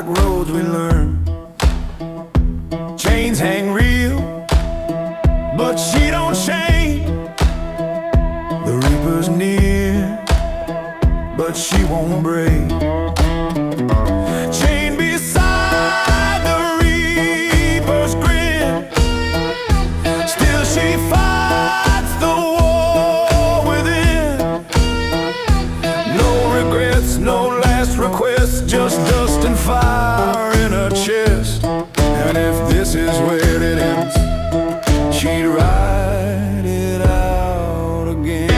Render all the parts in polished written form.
like roads we learn. Chains hang real, but she don't change. The reaper's near, but she won't break. Chained beside the reaper's grin, still she fights the war within. No regrets, no last requests, just dust and fire in her chest. And if this is where it ends, she'd ride it out again.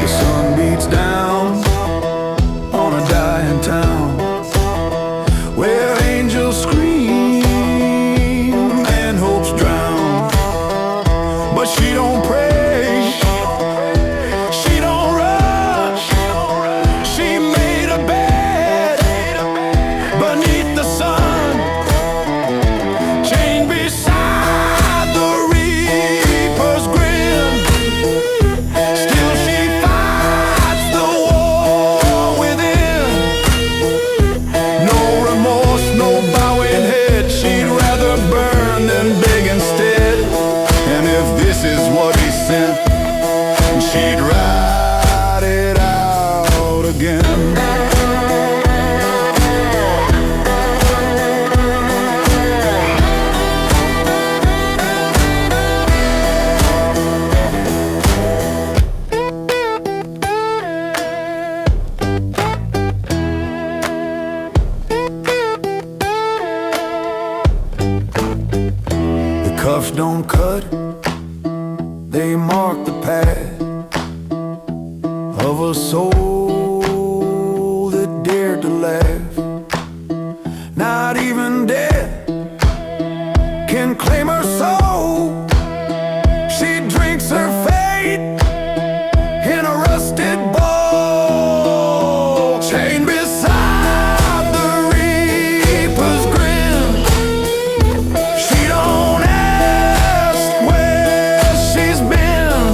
The sun beats down on a dying town, where angels scream and hopes drown. But she don't pray, she'd ride it out again. The cuffs don't cut, they mark the path of a soul that dared to laugh. Not even death can claim her soul. She drinks her fate in a rusted bowl. Chained beside the reaper's grin, she don't ask where she's been.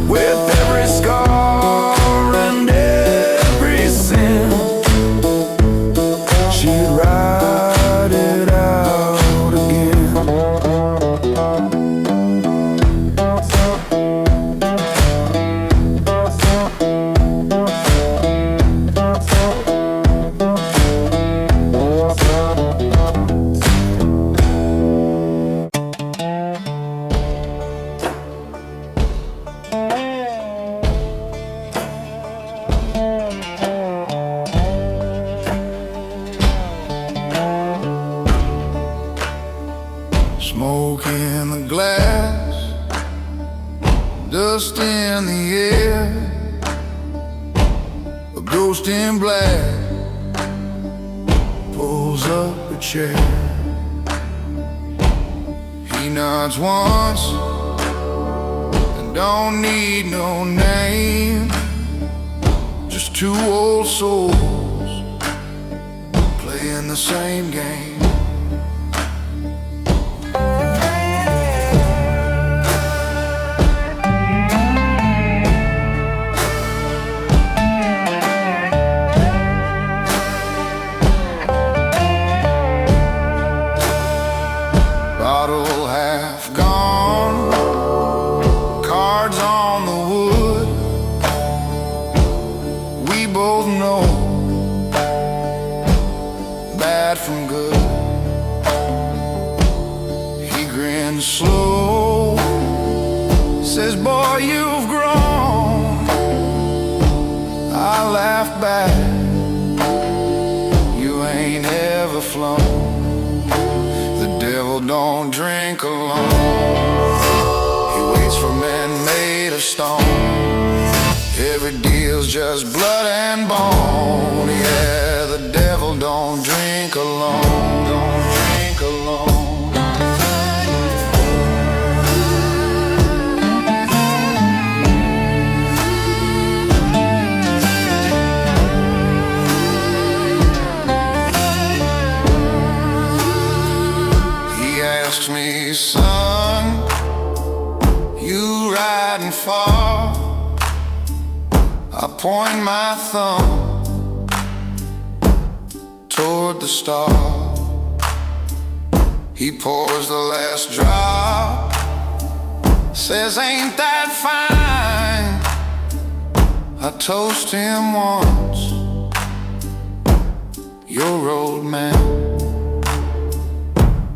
With every scar and every sin, she'd ride it out again. Smoke in the glass, dust in the air, a ghost in black pulls up a chair. He nods once and don't need no name, just two old souls playing the same game. Bottle half gone, cards on the wood. We both know bad from good. He grins slow, says, "Boy, you've grown." I laugh back, "You ain't ever flown." The devil don't drink alone, he waits for men made of stone. Every deal's just blood and bone. Yeah, the devil don't drink alone, don't drink alone. He asks me, "Son, You riding far, I point my thumb toward the star. He pours the last drop, says, ain't that fine? I toast him once, your road man.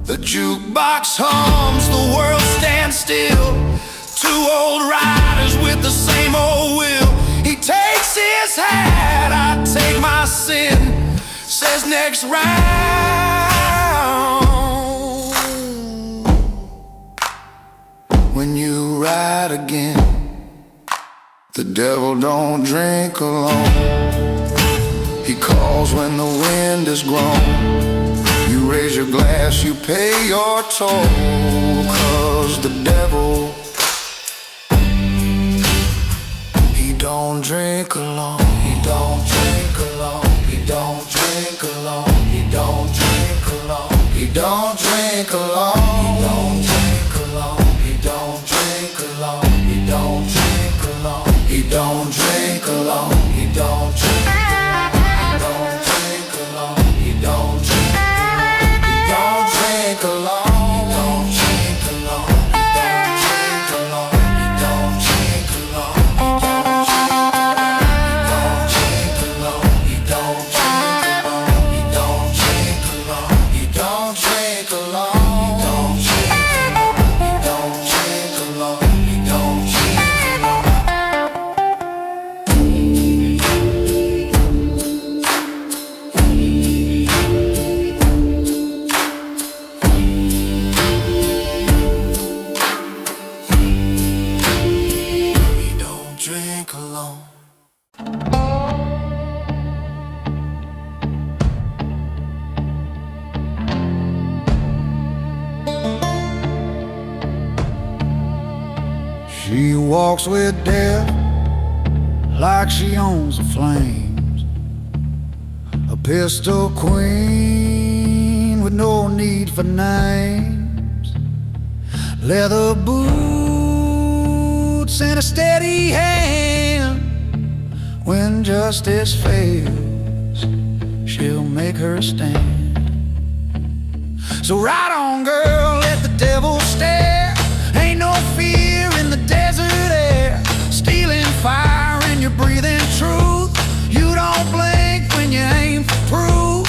The jukebox hums, the world stands still. Two old riders with the same old will. He takes his hat, I take my sin. Says next round. When you ride again, the devil don't drink alone. He calls when the wind is grown. You raise your glass, you pay your toll. 'Cause the devil, he don't drink alone. He don't drink alone. He don't drink alone. He don't drink alone. He don't drink alone. He don't drink alone. He don't drink alone. He don't drink alone. He don't drink alone. He don't drink alone. She walks with death like she owns the flames. A pistol queen with no need for names. Leather boots and a steady hand. When justice fails, she'll make her stand. So ride on, girl, let the devil stare. Ain't no fear in the desert air. Stealing fire and you're breathing truth. You don't blink when you aim for proof.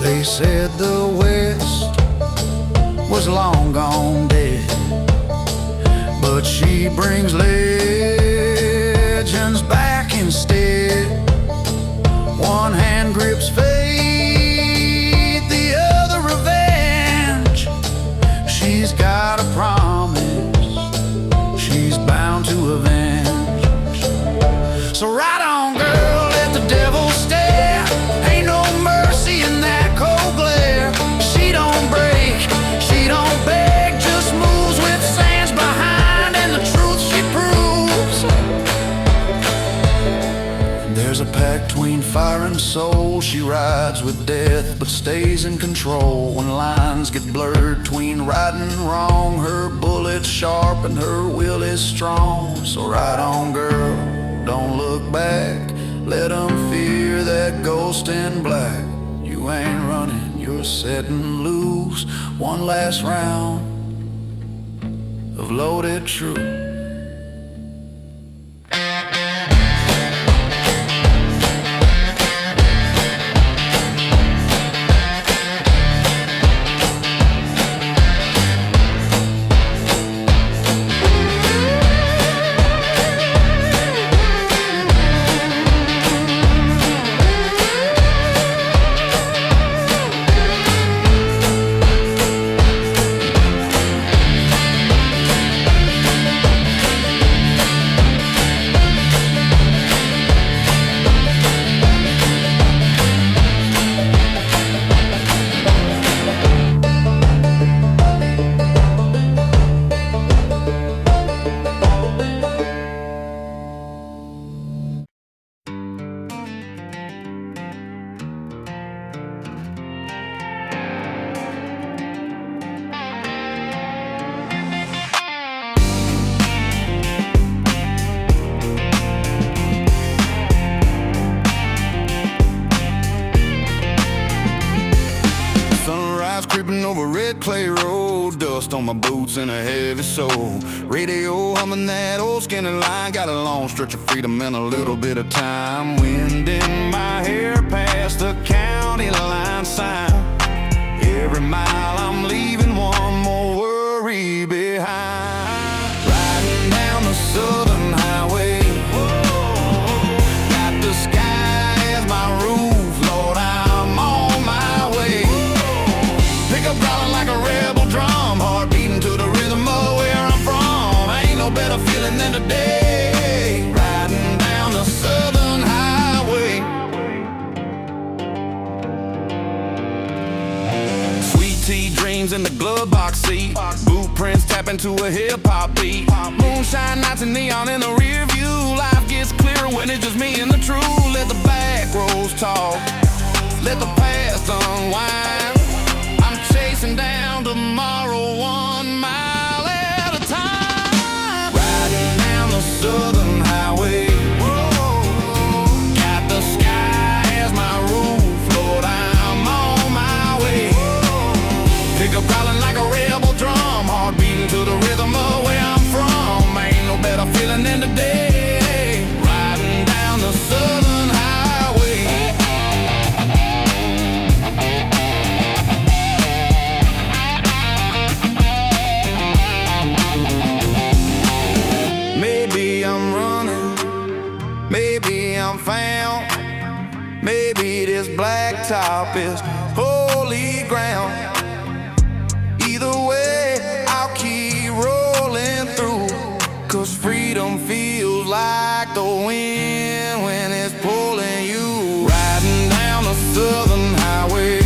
They said the West was long gone dead, but she brings legends back instead. One hand grips faith, the other revenge. She's got a promise she's bound to avenge. So ride on, girl, let the devil stare. Ain't no mercy in that cold glare. She don't break, she don't beg, just moves with sands behind and the truth she proves. There's a pact between fire and soul. She rides with death but stays in control. When lines get blurred between right and wrong, her bullet's sharp and her will is strong. So ride on, girl, don't look back. Let 'em fear that ghost in black. You ain't running, you're setting loose. One last round of loaded truth. over red clay road, dust on my boots and a heavy soul. Radio humming that old skinny line, got a long stretch of freedom and a little bit of time. Wind in my hair past the county line sign. Every mile I'm leaving one more worry behind. Riding down the southern highway, got the sky as my roof, Lord, I'm on my way. Pick up growling like a rebel drum, heart beating to the rhythm of where I'm from. Ain't no better feeling than today, riding down the southern highway. Sweet tea dreams in the glove box seat, boot prints tap into a hip-hop beat. Moonshine nights and neon in the rear view. Life gets clearer when it's just me and the truth. Let the back rows talk, let the past unwind. I'm chasing down tomorrow 1 mile at a time. Riding down the southern highway, got the sky as my roof, Lord, I'm on my way. Pick up calling like a rebel drum, heart beating to the rhythm of where I'm from. Ain't no better feeling than today, riding down the southern highway. Maybe I'm running, maybe I'm found, maybe this blacktop is holy ground. Either way, I'll keep rolling through, 'cause freedom feels like the wind when it's pulling you. Riding down the southern highway,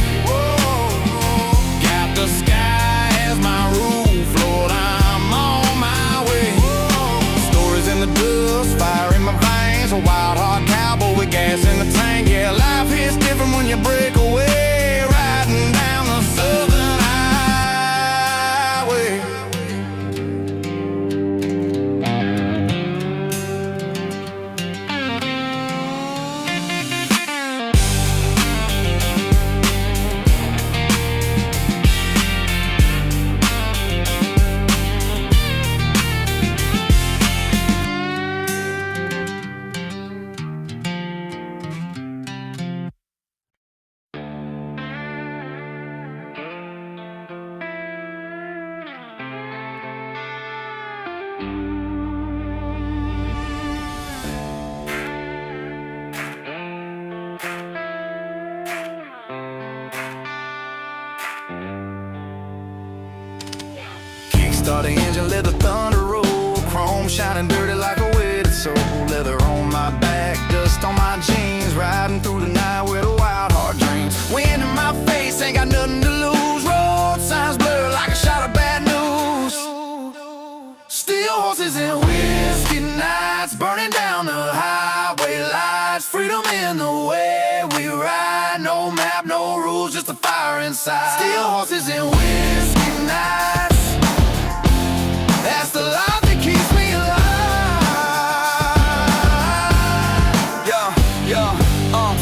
got the sky as my roof, Lord, I'm on my way. Stories in the dust, fire in my veins, a wild heart cowboy with gas in the tank. Yeah, life hits different when you break away, riding down the southern highway. Start the engine, let the thunder roll. Chrome shining dirty like a wetted soul. Leather on my back, dust on my jeans. Riding through the night with a wild heart dreams. Wind in my face, ain't got nothing to lose. Road signs blur like a shot of bad news. Steel horses and whiskey nights, burning down the highway lights. Freedom in the way we ride. No map, no rules, just a fire inside. Steel horses and whiskey nights, that's the life that keeps me alive.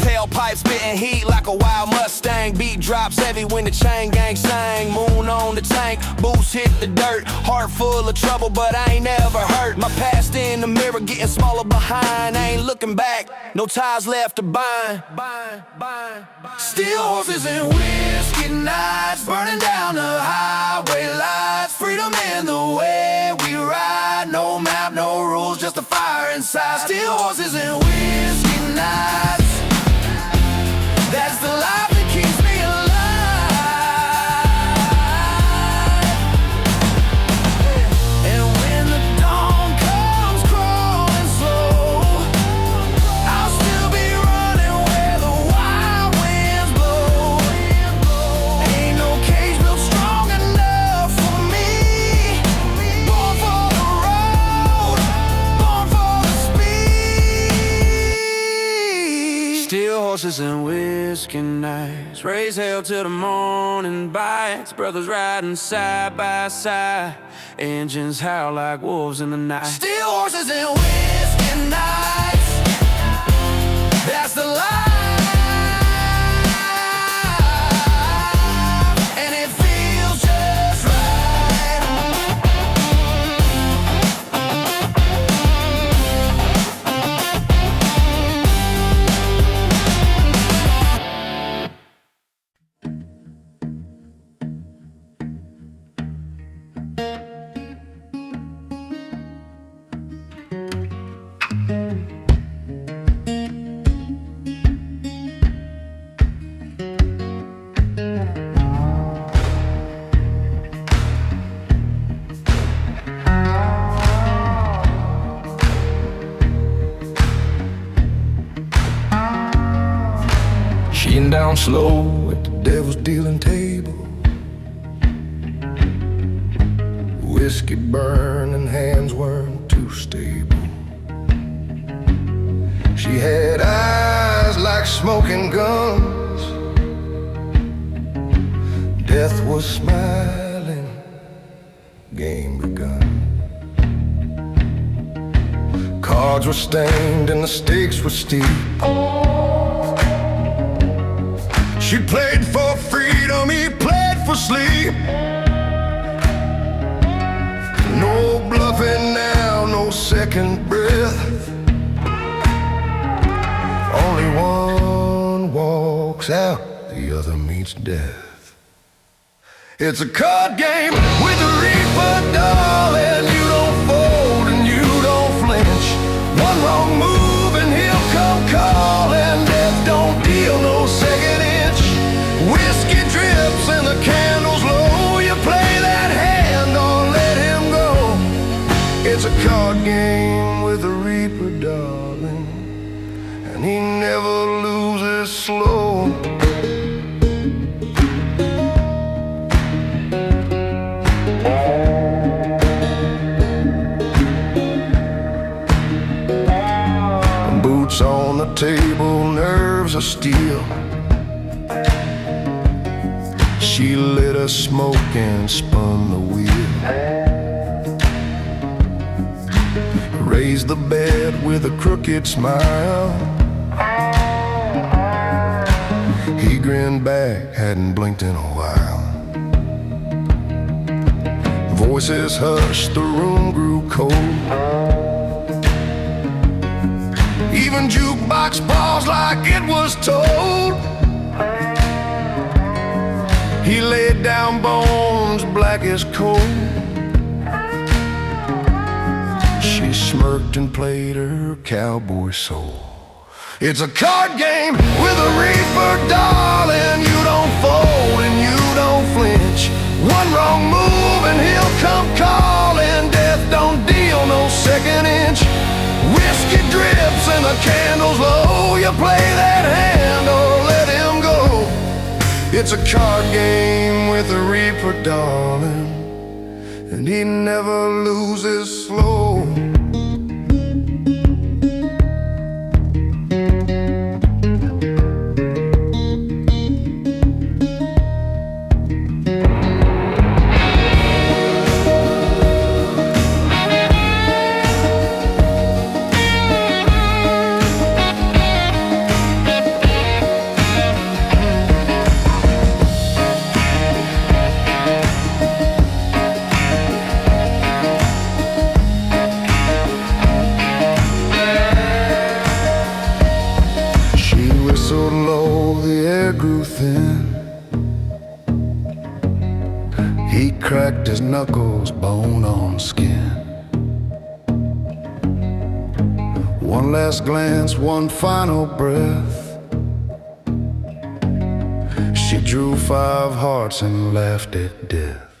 Tailpipe spitting heat like a wild Mustang. Beat drops heavy when the chain gang sang. Moon on the tank, boots hit the dirt. Heart full of trouble, but I ain't never hurt. My past in the mirror, getting smaller behind. I ain't looking back, no ties left to bind. Steel horses and whiskey nights, burning down the highway lights. Freedom in the way we ride. No map, no rules, just a fire inside. Steel horses and whiskey nights, that's the life that keeps me alive. And when the dawn comes crawling slow, I'll still be running where the wild winds blow. Ain't no cage built strong enough for me. Born for the road, born for the speed. Steel horses and whiskey nights, raise hell till the morning bites. Brothers riding side by side, engines howl like wolves in the night. Steel horses and whiskey nights, that's the life. And it feels Getting down slow at the devil's dealing table. Whiskey burning hands weren't too stable. She had eyes like smoking guns. Death was smiling, game begun. Cards were stained and the stakes were steep. She played for freedom, he played for sleep. No bluffing now, no second breath. Only one walks out, the other meets death. It's a card game with a reaper, darling. You don't fold and you don't flinch. One wrong move and he'll come calling. Death don't deal no second inch. Whiskey drips and the candle's low. You play that hand or let him go. It's a card game with a reaper, darling, and he never loses slow. Boots on the table, nerves of steel. She lit a smoke and spun the wheel. Raised the bed with a crooked smile. He grinned back, hadn't blinked in a while. Voices hushed, the room grew cold. Even jukebox paused like it was told. He laid down bones black as coal. She smirked and played her cowboy soul. It's a card game with a reaper, darling. You don't fold and you don't flinch. One wrong move and he'll come calling. Death don't deal no second inch. Whiskey drips and the candle's low. You play that hand or let him go. It's a card game with a reaper, darling, and he never loses slow. So low the air grew thin. He cracked his knuckles, bone on skin. One last glance, one final breath. She drew 5 hearts and laughed at death.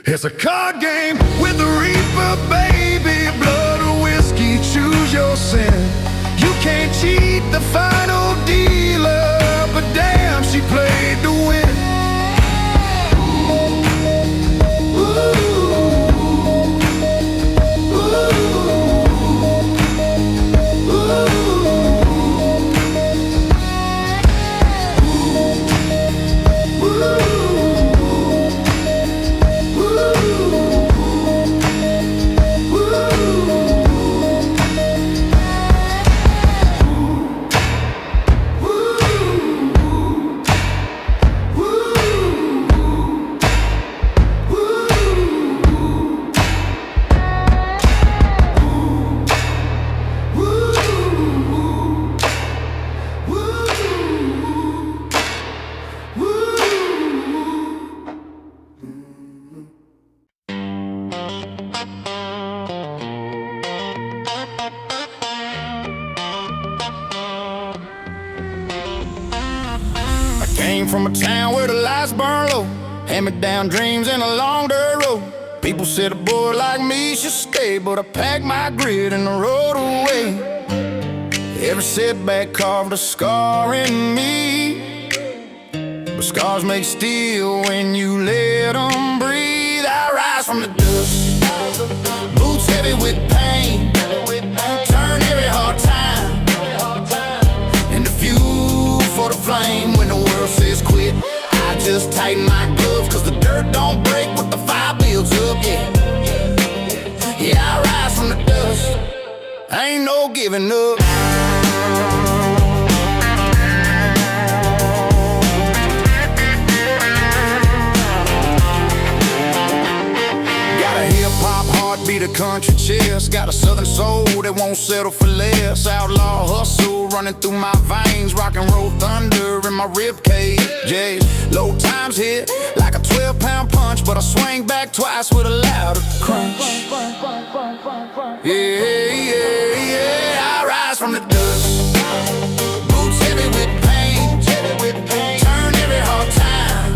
It's a card game with the reaper, baby. Blood or whiskey, choose your sin. You can't cheat the final dealer, but damn, she played to win. Came from a town where the lights burn low, hand-me-down dreams and a long dirt road. People said a boy like me should stay, but I packed my grit and I rode away. Every setback carved a scar in me, but scars make steel when you let them breathe. I rise from the dust, boots heavy with pain, turn every hard time into fuel for the flame. When the world says quit, I just tighten my gloves, cause the dirt don't break but the fire builds up, yeah. Yeah, I rise from the dust, ain't no giving up. Got a hip-hop heartbeat, a country chest, got a southern soul that won't settle for less. Outlaw hustle running through my veins, rock and roll thunder in my ribcage. Low times hit like a 12-pound punch, but I swing back twice with a louder crunch. Yeah, I rise from the dust, boots heavy with pain, turn every hard time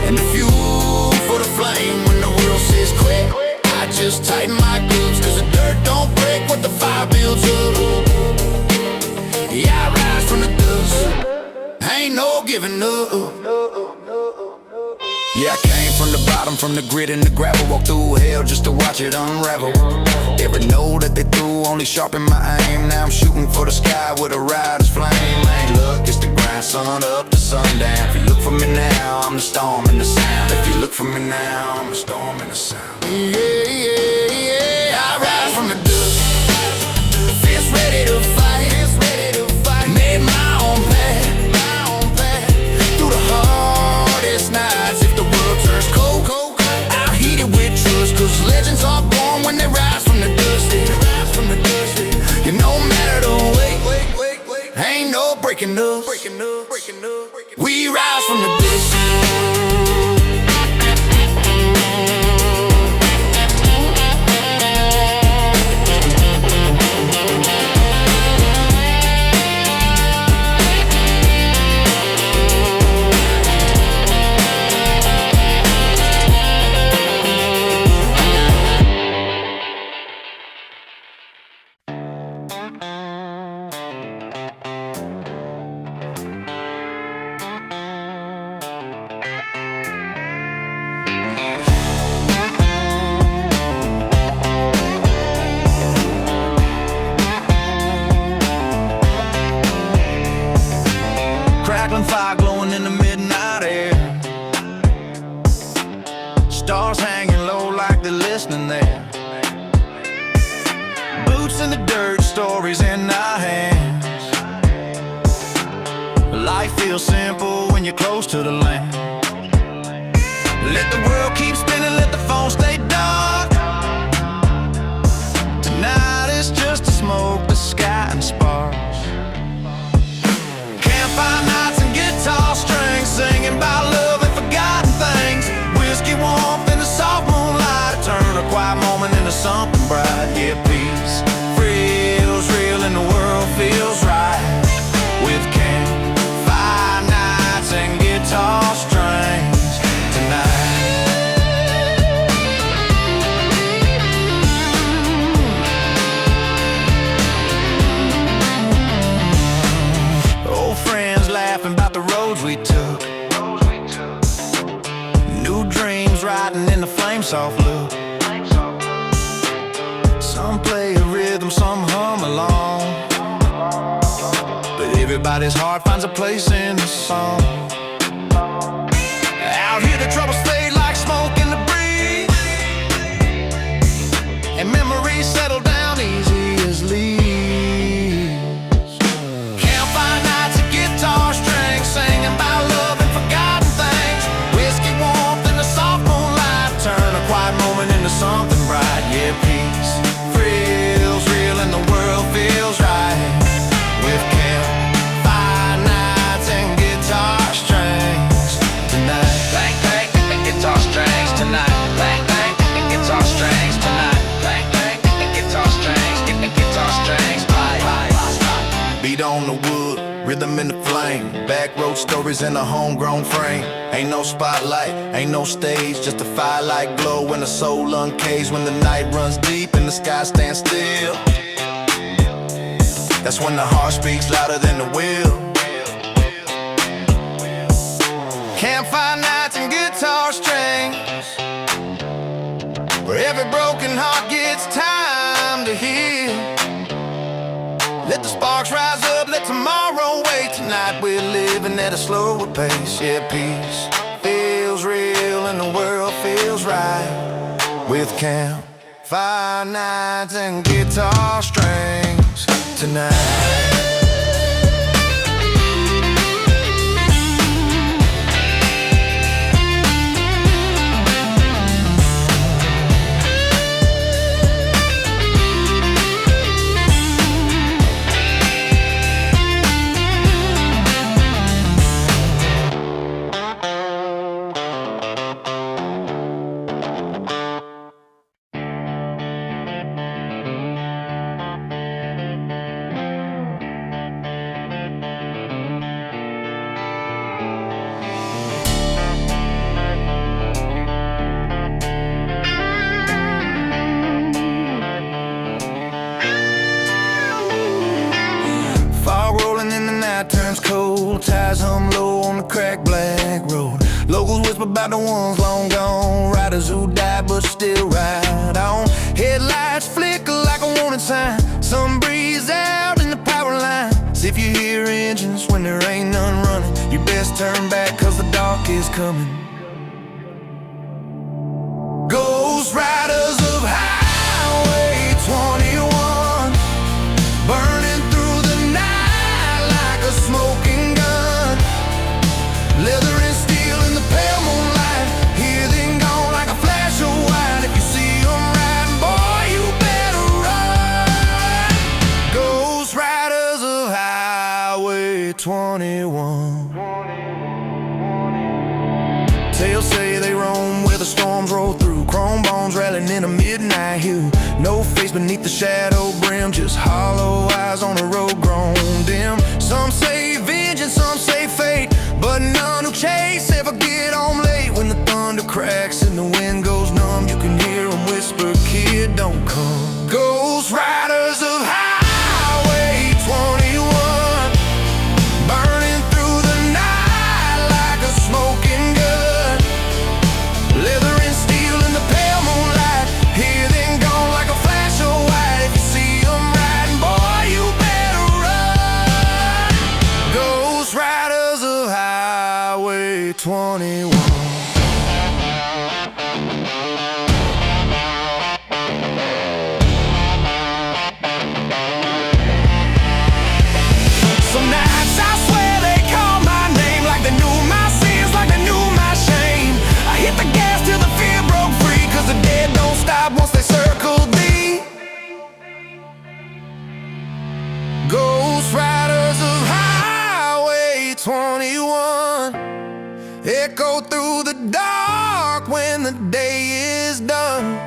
into fuel for the flame. When the world says quit, I just tighten my gloves, cause the dirt don't break what the fire builds up. Yeah, I rise from the dust, ain't no giving up. Yeah, I came from the bottom, from the grit and the gravel, walked through hell just to watch it unravel. Every note that they threw only sharpened my aim. Now I'm shooting for the sky with a rider's flame. Ain't look, it's the grind, sun up to sundown. If you look for me now, I'm the storm in the sound. If you look for me now, I'm the storm in the sound. Yeah, I rise from the dust, fist ready to fight, made my own path through the hardest nights. If the world turns cold, I'll heat it with trust, cause legends are born when they rise from the dust. You no matter the way, ain't no breaking us. We rise from the dust. Crackling fire glowing in the midnight air, stars hanging low like they're listening there. Boots in the dirt, stories in our hands. Life feels simple when you're close to the land. Let the world keep spinning, let the phone stay dark. Tonight is just a smoke, the sky and sparks. Campfire nights and guitar strings, singing about love and forgotten things. Whiskey warmth in the soft moonlight, turn a quiet moment into something bright. Yeah, peace feels real and the world feels right, with campfire nights and guitar strings tonight. Old friends laughing about the roads we took, new dreams riding in the flame soft loop. Some play a rhythm, some hum along, but everybody's heart finds a place in the song. Out here the troubles fade like smoke in the breeze, and memories settle down easy as leaves. Campfire nights and guitar strings, singing about love and forgotten things. Whiskey warmth in the soft moonlight, turn a quiet moment into something bright. Yeah, peace feels real and the world feels right, with campfire nights and guitar strings tonight. Bang, bang, guitar strings tonight. Bang, bang, guitar strings tonight. Bang, bang, guitar strings, guitar strings. Beat on the wood, rhythm in the flame, back road stories in a homegrown frame. Ain't no spotlight, ain't no stage, just a firelight glow when the soul uncaged. When the night runs deep and the sky stands still, That's when the heart speaks louder than the will. Campfire nights and guitar strings, where every broken heart gets time to heal. Let the sparks rise up, let tomorrow wait. Tonight we're living at a slower pace. Yeah, peace feels real and the world feels right with campfire nights and guitar strings tonight. Turns cold, ties hum low on the cracked black road. Locals whisper about the ones long gone, riders who died but still ride on. Headlights flicker like a warning sign, some breeze out in the power lines. If you hear engines when there ain't none running, you best turn back cause the dark is coming. Ghost riders of Highway 21, burning through the night like a smoking gun. Leather and steel in the pale moonlight, here then gone like a flash of white. If you see them riding, boy, you better run. Ghost riders of Highway 21. Tales say they roam where the storms roll through, chrome bones rattling in a midnight hue. No face beneath the shadow brim, just hollow eyes on a road grown dim. Some say vengeance, some say fate, but none who chase ever get home late. When the thunder cracks and the wind goes numb, you can hear them whisper, kid, don't come. Ghost riders of Highway 21, burning through the night like a smoking gun. Leather and steel in the pale moonlight, here then gone like a flash of white. If you see them riding, boy, you better run. Ghost riders of Highway 21. Some nights I swear they call my name, like they knew my sins, like they knew my shame. I hit the gas till the fear broke free, cause the dead don't stop once they circle thee. Ghost riders of Highway 21, echo through the dark when the day is done.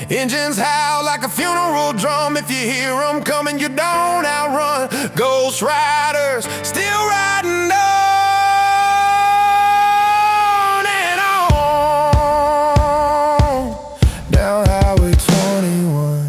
Engines howl like a funeral drum, if you hear them coming you don't outrun. Ghost riders still riding on and on down Highway 21.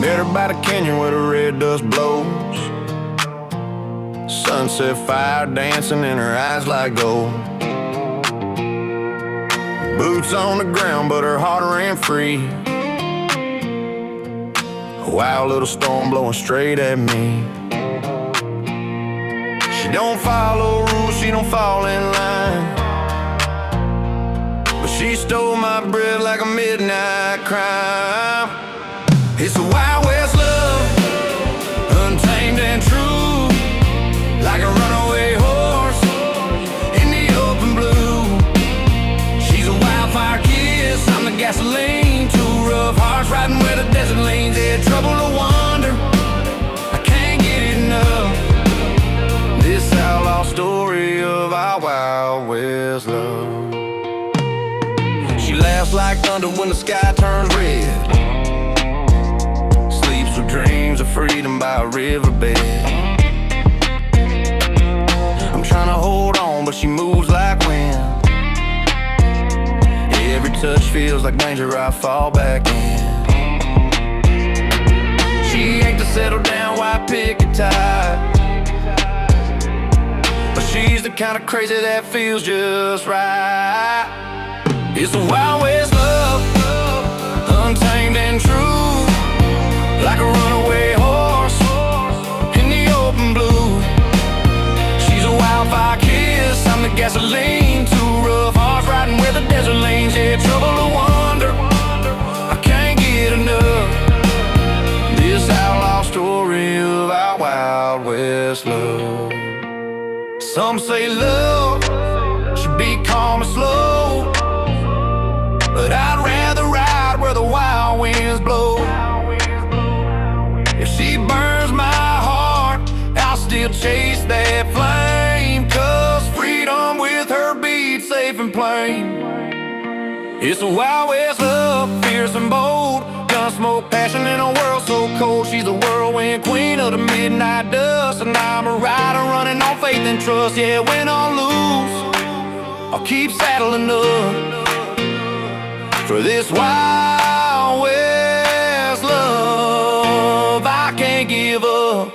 Met her by the canyon where the red dust blows. Sunset fire dancing in her eyes like gold. Boots on the ground but her heart ran free. A wild little storm blowing straight at me. She don't follow rules, she don't fall in line, but she stole my breath like a midnight crime. It's a Wild West love, untamed and true, like a runaway horse in the open blue. She's a wildfire kiss, I'm the gasoline to when the sky turns red. Sleeps with dreams of freedom by a riverbed. I'm trying to hold on, but she moves like wind. Every touch feels like danger, I fall back in. She ain't to settle down, why pick a tie? But she's the kind of crazy that feels just right. It's a wild west love, untamed and true, like a runaway horse in the open blue. She's a wildfire kiss, I'm the gasoline. Too rough, hearts riding where the desert lanes. Yeah, trouble to wonder, I can't get enough. This outlaw story of our wild west love. Some say love should be calm and slow, but I'd rather ride where the wild winds blow. If she burns my heart, I'll still chase that flame, 'cause freedom with her beats safe and plain. It's a wild west love, fierce and bold, gun smoke, passion in a world so cold. She's the whirlwind queen of the midnight dust, and I'm a rider running on faith and trust. Yeah, win or lose, I'll keep saddling up for this wild west love. I can't give up.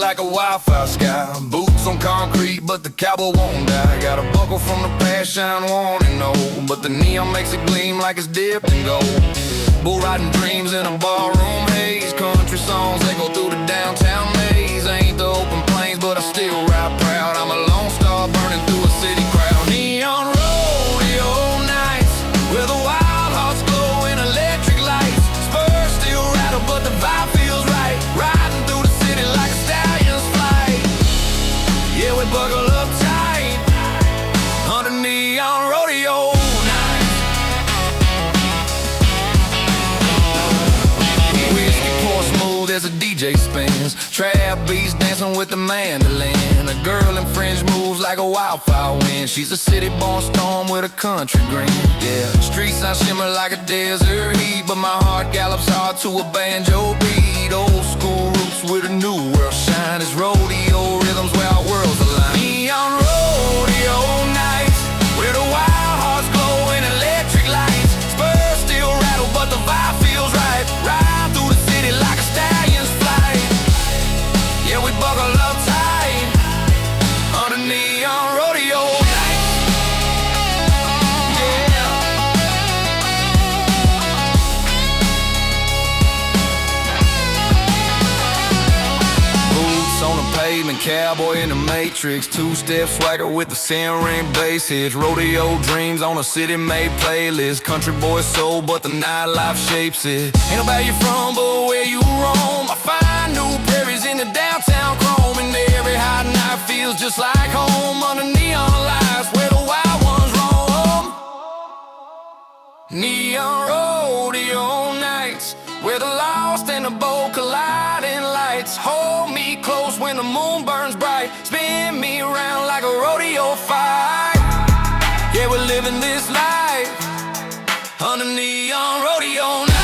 Like a wildfire sky, boots on concrete, but the cowboy won't die. Got a buckle from the past, shine warning, no, but the neon makes it gleam like it's dipped in gold. Bull riding dreams in a ballroom haze, country songs echo through the downtown maze. Ain't the open plains, but I still ride proud. I'm a lone star burning through a city crowd. Neon rodeo nights, where the wild hearts glow in electric lights. Spurs still rattle, but the vibe feels right. Riding through the city like a stallion's flight. Yeah, we buckle up tight under neon rodeo nights. Whiskey pour smooth as a DJ spins, trap beats dancing with the mandolin. A girl in fringe moves like a wildfire wind. She's a city-born storm with a country grin. Yeah, street signs shimmer like a desert heat, but my heart gallops hard to a banjo beat. Old school roots with a new world shine. It's rodeo rhythms where our worlds align. Neon rodeo nights, where the wild hearts glow in electric lights. Spurs still rattle, but the vibe feels right. Ride through the city like a stallion's flight. Yeah, we buckle up tight under neon rodeo nights. Yeah. Boots on the pavement, cowboy in the matrix. Two-step swagger with the sin ring bass hits. Rodeo dreams on a city-made playlist. Country boy soul, but the nightlife shapes it. Ain't about you from, but where you roam. I find new prairies in the downtown chrome, and every hot night feels just like home under neon lights where the wild ones roam. Neon rodeo nights, where the lost and the bold collide in lights. Hold me close when the moon burns bright. Spin me around like a rodeo fight. Yeah, we're living this life under neon rodeo night.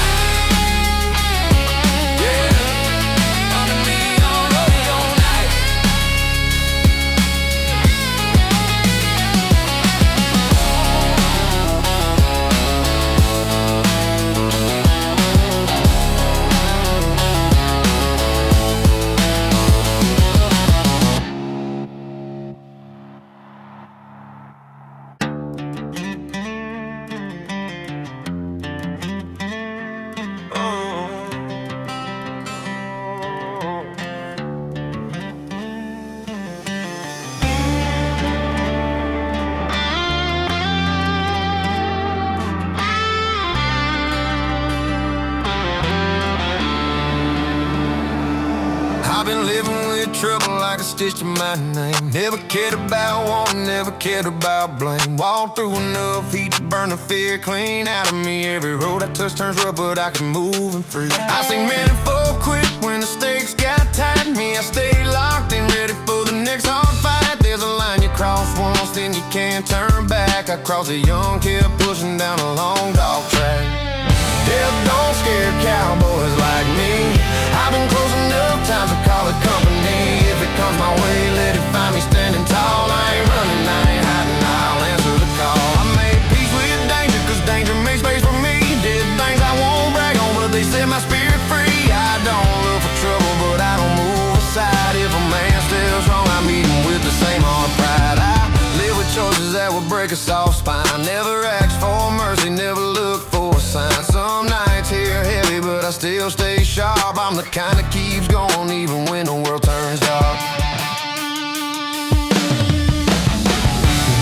I've been living with trouble like a stitch to my name. Never cared about wanting, never cared about blame. Walked through enough heat to burn the fear clean out of me. Every road I touch turns rough, but I can move and free. I seen many folk quit when the stakes got tight. Me, I stayed locked and ready for the next hard fight. There's a line you cross once, then you can't turn back. I crossed a young kid pushing down a long dog track. Death don't scare cowboys like me. I've been close enough times to call it company. If it comes my way, let it find me standing tall. I ain't running, I ain't hiding, I'll answer the call. I made peace with danger, cause danger makes space for me. Did things I won't brag on, but they set my spirit free. I don't look for trouble, but I don't move aside. If a man steals wrong, I meet him with the same hard pride. I live with choices that will break a soft spine. Never ask for mercy, never look for a sign. Some nights here heavy, but I still stay sharp. I'm the kind that keeps going even when the world turns dark.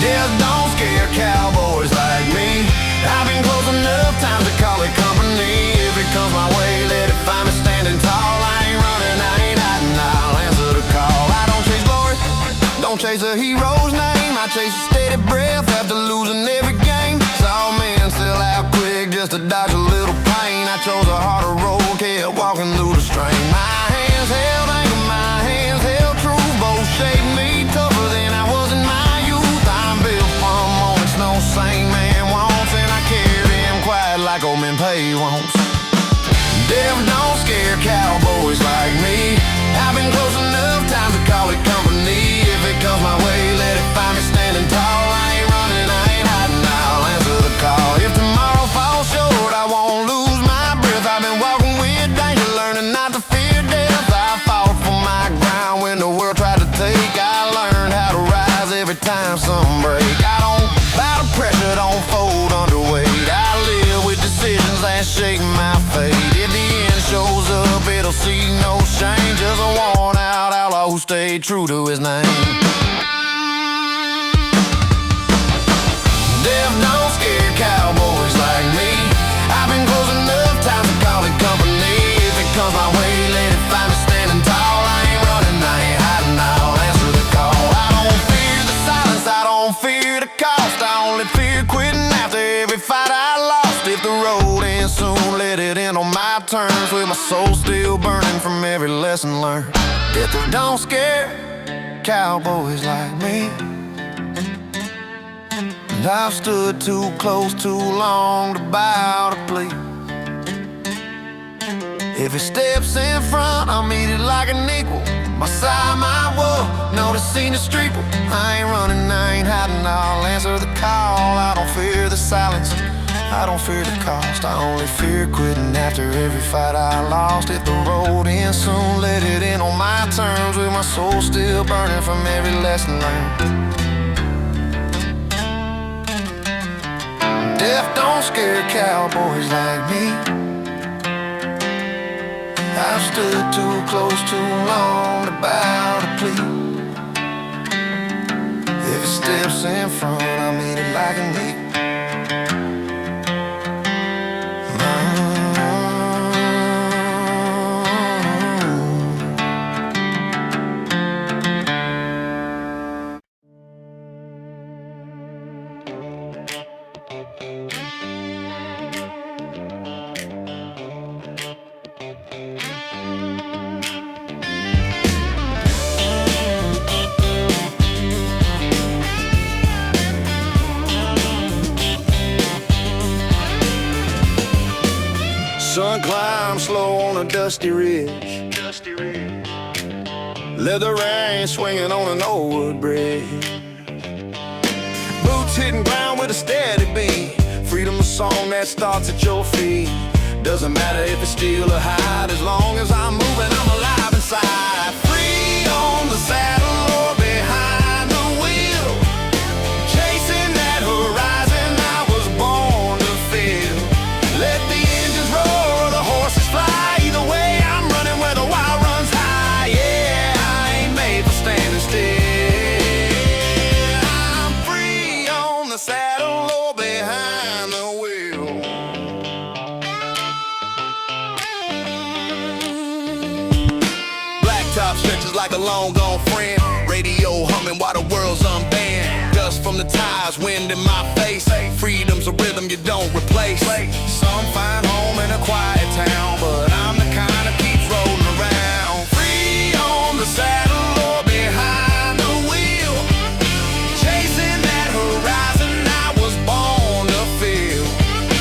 Death don't scare cowboys like me. I've been close enough times to call it company. If it comes my way, let it find me standing tall. I ain't running, I ain't hiding, I'll answer the call. I don't chase glory, don't chase a hero's name. I chase a steady breath after losing every game. Saw men sell out quick just to dodge a little pain. I chose a harder road, kept walking through the strain. My hands held anger, my hands held truth. Both shaped me tougher than I was in my youth. I'm built from moments no sane man wants, and I carry them quiet like old men pay wants. Death don't scare cowboys like me. I've been close enough times to call it company. If it comes my way, let it find me standing tall. I ain't running, I ain't hiding, I'll answer the call. If tomorrow falls short, I won't lose my breath. I've been walking with danger, learning not to fear death. I fought for my ground when the world tried to take. I learned how to rise every time some break. I don't bow to pressure, don't fold under weight. I live with decisions that shape my fate. If the end shows up, it'll see no shame. Just a worn out outlaw who stayed true to his name. Death don't scare cowboys like me. I've been close enough times to call it company. If it comes my way, let it find me standing tall. I ain't running, I ain't hiding, I'll answer the call. I don't fear the silence, I don't fear the cost. I only fear quitting after every fight I lost. If the road ends soon, let it end on my terms, with my soul still burning from every lesson learned. Death don't scare cowboys like me. And I've stood too close too long to bow to plea. If he steps in front, I'll meet it like an equal. My side, my woe, know the scene is streetable. I ain't running, I ain't hiding, I'll answer the call. I don't fear the silence, I don't fear the cost. I only fear quitting after every fight I lost. If the road ends soon, let it end on my terms, with my soul still burning from every lesson learned. Death don't scare cowboys like me. I've stood too close too long to bow to plea. If it steps in front, I'll meet it like a knee. Sun climbs slow on a dusty ridge. Leather rain swinging on an old wood bridge. Boots hitting ground with a steady beat. Freedom a song that starts at your feet. Doesn't matter if it's steel or hide, as long as I'm moving, I'm alive inside. Free on the saddle or behind the wheel, chasing that horizon I was born to feel. Let the engines roar, the horses fly. Either way, I'm running where the wild runs high. Yeah, I ain't made for standing still. I'm free on the saddle or behind the wheel. feels like a long gone friend. Radio humming while the world's unbanned. Dust from the tires, wind in my face. Freedom's a rhythm you don't replace. Some find home in a quiet town, but I'm the kind that keeps rolling around. Free on the saddle or behind the wheel, chasing that horizon I was born to feel.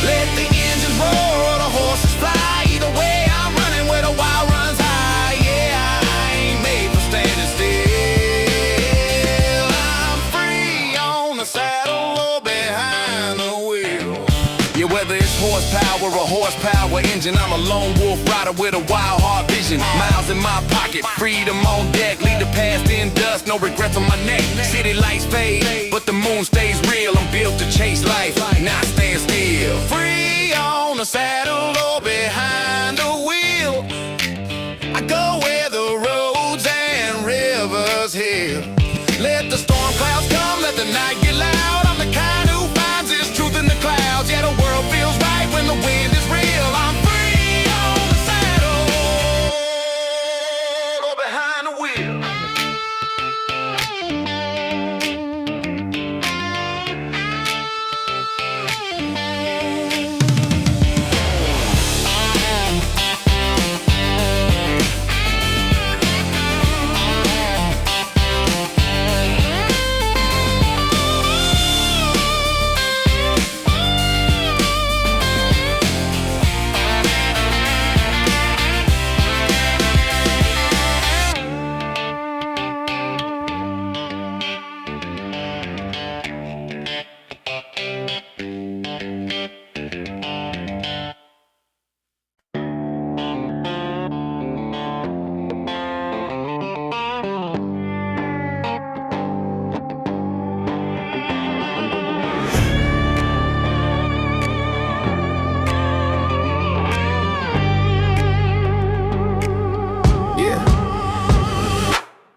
Let the engines roar, the horses fly. Either way I'm running where the wild runs high. Yeah, I ain't made for standing still. I'm free on the saddle or behind the wheel. Yeah, whether it's horsepower or horsepower engine, I'm a lone wolf rider with a wild heart vision. Miles in my pocket, freedom on deck. Leave the past in dust, no regrets on my neck. City lights fade, but the moon stays real. I'm built to chase life, not stand still. Free on the saddle or behind the wheel, I go where the roads and rivers heal. Let the storm clouds come, let the night get loud. I'm the kind who finds his truth in the clouds. Yeah, the world feels right when the wind is real. I'm free on the saddle or behind the wheel.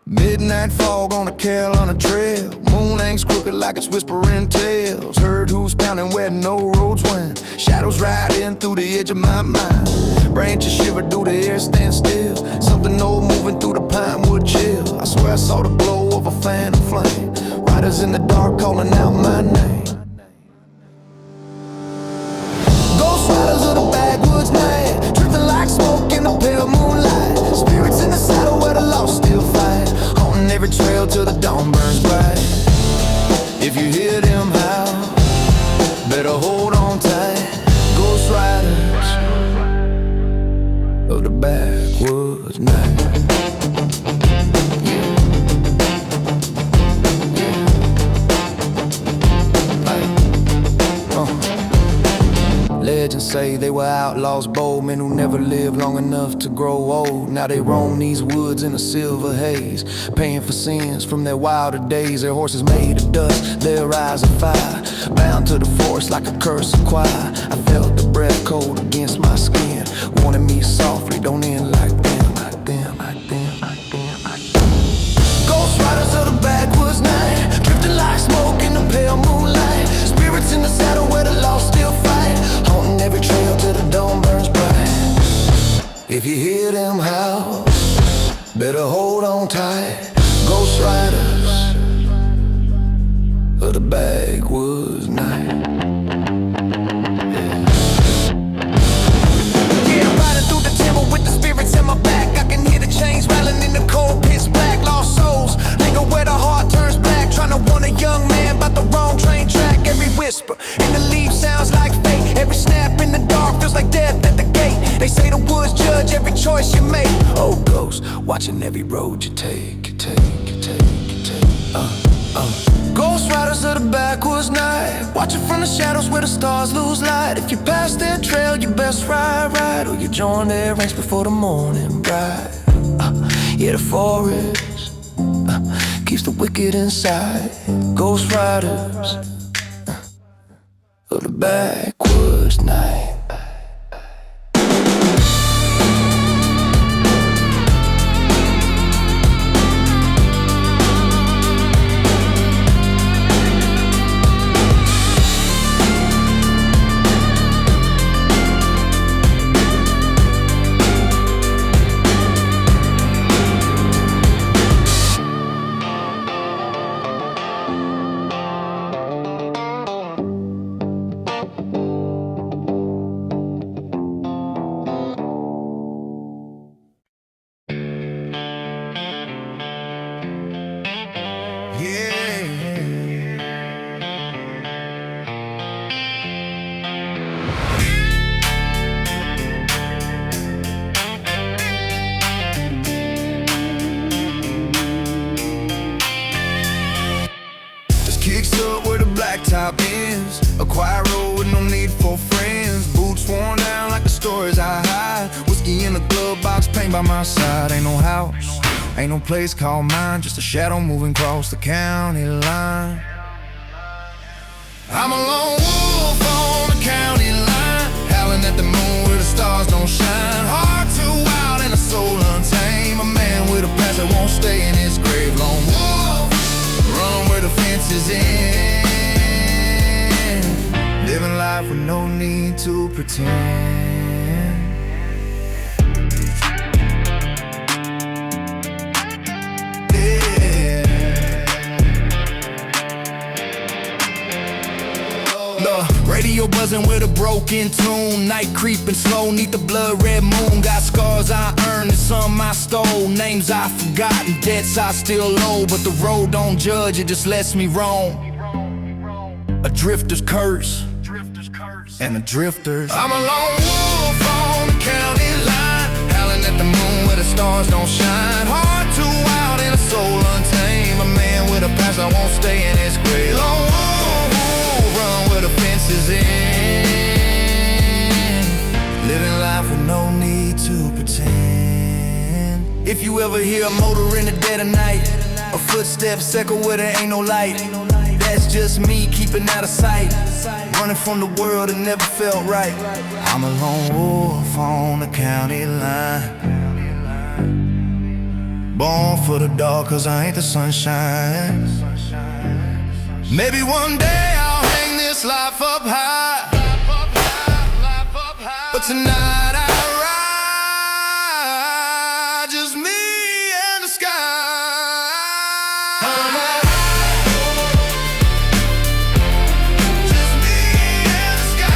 Midnight fog on a Cal on a trail. Moon hangs crooked like it's whispering tales. Heard who's pounding where no roads went. Shadows riding through the edge of my mind. Branches shiver, do the air stand still. Something old moving through the pine wood chill. I swear I saw the glow of a phantom flame. Riders in the dark calling out my name. Ghost riders of the backwoods night, drifting like smoke in the pale moonlight. Spirits in the saddle where the lost still fight, haunting every trail till the dawn burns bright. If you hear them howl, better hold on tight. Ghost riders of the backwoods night. Legends say they were outlaws, bold men who never lived long enough to grow old. Now they roam these woods in a silver haze, paying for sins from their wilder days. Their horses made of dust, their eyes of fire, bound to the forest like a cursed choir. I felt the breath cold against my skin, warning me softly, don't end like them, like them, like them, like them, like them. Ghost riders of the backwoods night, drifting like smoke in the pale moonlight. Spirits in the saddle where the lost still fight, haunting every trail till the dawn burns bright. If you hear them howl, better hold on tight. Ghost riders of the backwoods night. Yeah, I'm riding through the timber with the spirits in my back. I can hear the chains rattling in the cold pitch black. Lost souls linger where the heart turns black, trying to warn a young man about the wrong train track. Every whisper in the leaves sounds like fate. Every snap in the dark feels like death at the gate. They say the woods judge every choice you make. Oh, ghost, watching every road you take, you take, you take, you take. Ghost riders of the backwoods night, watching from the shadows where the stars lose light. If you pass their trail, you best ride, right, or you join their ranks before the morning bright. Yeah, the forest keeps the wicked inside. Ghost riders of the backwoods night. Quiet road with no need for friends. Boots worn down like the stories I hide. Whiskey in the glove box, paint by my side. Ain't no house, ain't no place called mine. Just a shadow moving across the county line. I'm a lone wolf on the county line, howling at the moon where the stars don't shine. Heart too wild and a soul untamed. A man with a past that won't stay in his grave. Lone wolf, run where the fence is in. Living life with no need to pretend. Radio buzzing with a broken tune. Night creeping slow neath the blood red moon. Got scars I earned and some I stole. Names I forgotten, debts I still owe. But the road don't judge, it just lets me roam. A drifter's curse and a drifter's. I'm a lone wolf on the county line, howling at the moon where the stars don't shine. Heart too wild and a soul untamed. A man with a past that won't stay in his grave. Lone wolf, run where the fence is in. Living life with no need to pretend. If you ever hear a motor in the dead of night, a footsteps echo where there ain't no light, that's just me keeping out of sight, running from the world that never felt right. I'm a lone wolf on the county line, born for the dark cause I ain't the sunshine. Maybe one day I'll hang this life up high, but tonight I ride, just me and the sky. Just me and the sky.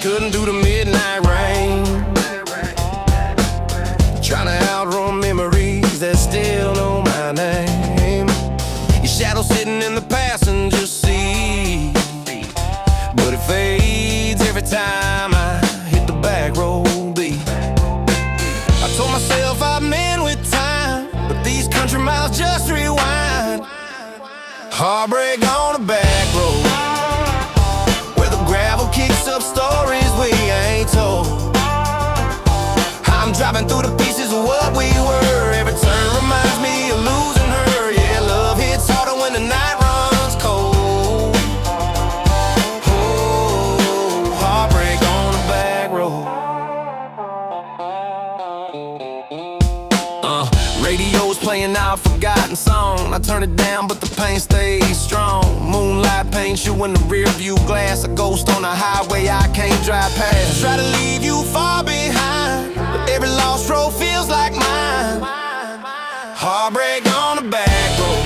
Couldn't do the midnight rain, trying to outrun memories that still know my name. Your shadow sitting in the passenger seat, but it fades every time I hit the back road beat. I told myself I'm in with time, but these country miles just rewind. Heartbreak on the back road, gravel kicks up stories we ain't told. I'm driving through the pieces of what we were. Every turn reminds me of losing her. Yeah, love hits harder when the night runs cold. Oh, heartbreak on the back road. Radio's playing out forgotten song. I turn it down but the pain stays strong. Moonlight paints you in the rear view glass. A ghost on the highway I can't drive past. Try to leave you far behind, but every lost road feels like mine. Heartbreak on the back road,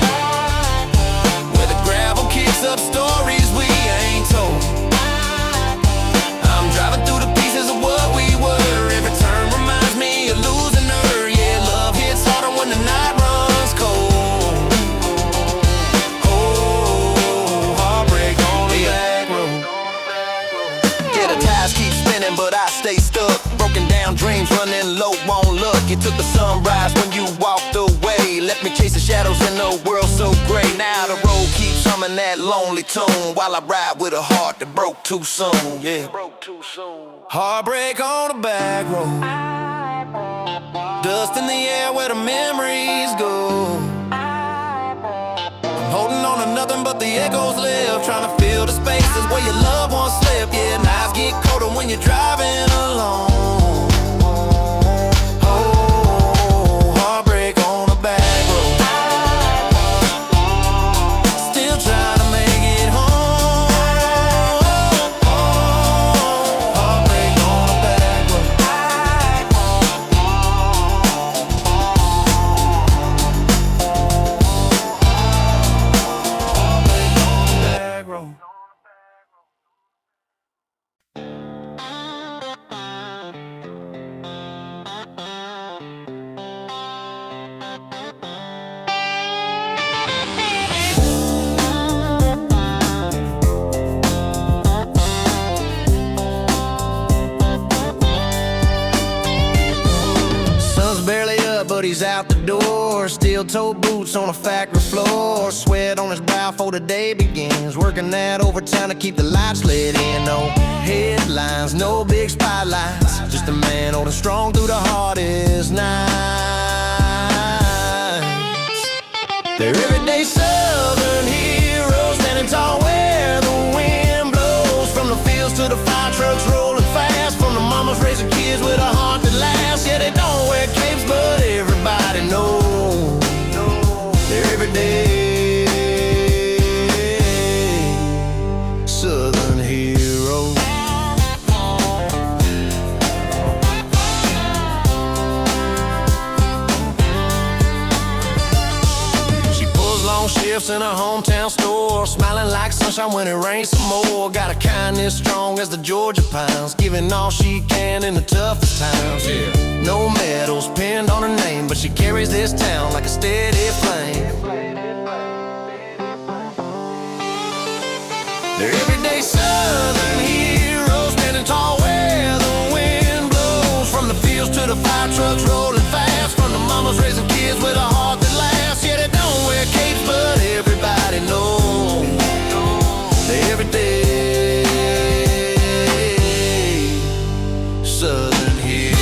where the gravel kicks up stories we ain't told. I'm driving through the pieces of what we were. Every turn reminds me of losing her. Yeah, love hits harder when the night runs cold. But I stay stuck, broken down dreams running low on luck. You took the sunrise when you walked away, left me chasing shadows in a world so gray. Now the road keeps humming that lonely tune, while I ride with a heart that broke too soon. Yeah, heartbreak on the back road, dust in the air where the memories go. I'm holding on to nothing but the echoes left, trying to fill the spaces where your loved ones slept. Yeah, nights get colder when you're driving alone. Oh, heartbreak on the back road, still trying to make it home. Heartbreak on the back road. wearing steel-toed boots on a factory floor. Sweat on his brow before the day begins. Working that overtime to keep the lights lit in. No headlines, no big spotlights. Just a man old and strong through the hardest nights. They're everyday southern heroes, standing tall where the wind blows. From the fields to the fire trucks rolling fast. From the mamas raising kids with a heart that lasts. Yeah, they don't wear capes, but everybody knows they're everyday southern heroes. Shifts in her hometown store, smiling like sunshine when it rains some more. Got a kindness strong as the Georgia pines, giving all she can in the toughest times. Yeah. No medals pinned on her name, but she carries this town like a steady flame. They're everyday southern heroes, standing tall where the wind blows. From the fields to the fire trucks rolling fast. From the mamas raising kids with a heart that lasts. Yeah, they don't wear capes, but everybody knows they're everyday southern heroes.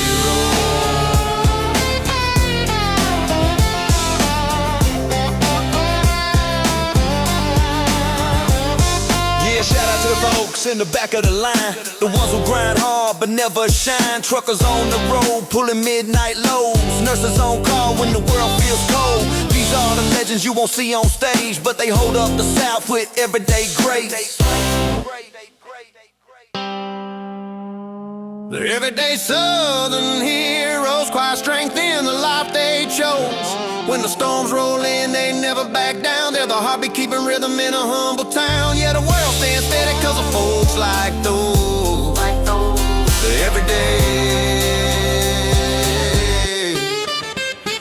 Yeah, shout out to the folks in the back of the line, the ones who grind hard but never shine. Truckers on the road pulling midnight loads, nurses on call when the world feels cold. These are the legends you won't see on stage, but they hold up the South with everyday grace. They're everyday southern heroes, quiet strength in the life they chose. When the storms roll in, they never back down. They're the heartbeat keeping rhythm in a humble town. Yeah, the world stands steady cause of folks like those. They're everyday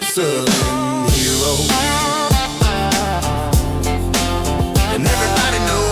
southern heroes. And everybody knows.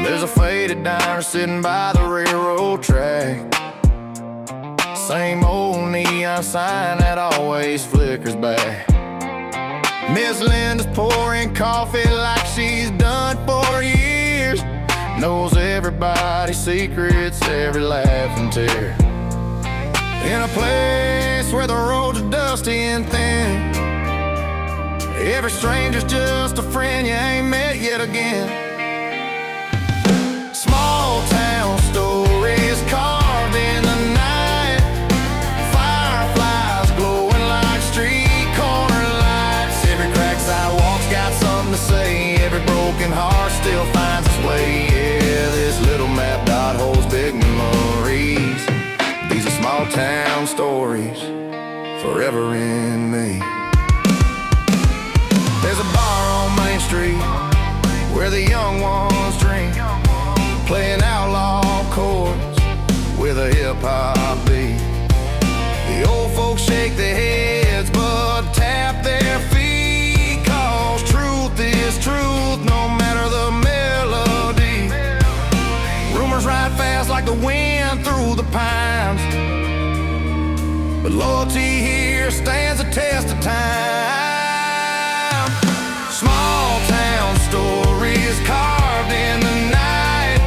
There's a faded diner sitting by the railroad track. Same old neon sign that always flickers back. Miss Linda's pouring coffee like she's done for years. Knows everybody's secrets, every laugh and tear. In a place where the roads are dusty and thin, every stranger's just a friend you ain't met yet again. Small town stories carved in the night. Fireflies glowing like street corner lights. Every cracked sidewalk's got something to say. Every broken heart still finds its way. Yeah, this little map dot holds big memories. These are small town stories forever in me. There's a bar on Main Street where the young ones drink, playing outlaw chords with a hip-hop beat. The old folks shake their heads but tap their feet, cause truth is truth no matter the melody. Rumors ride fast like the wind through the pines, but loyalty here stands a test of time. Small town stories carved in the night.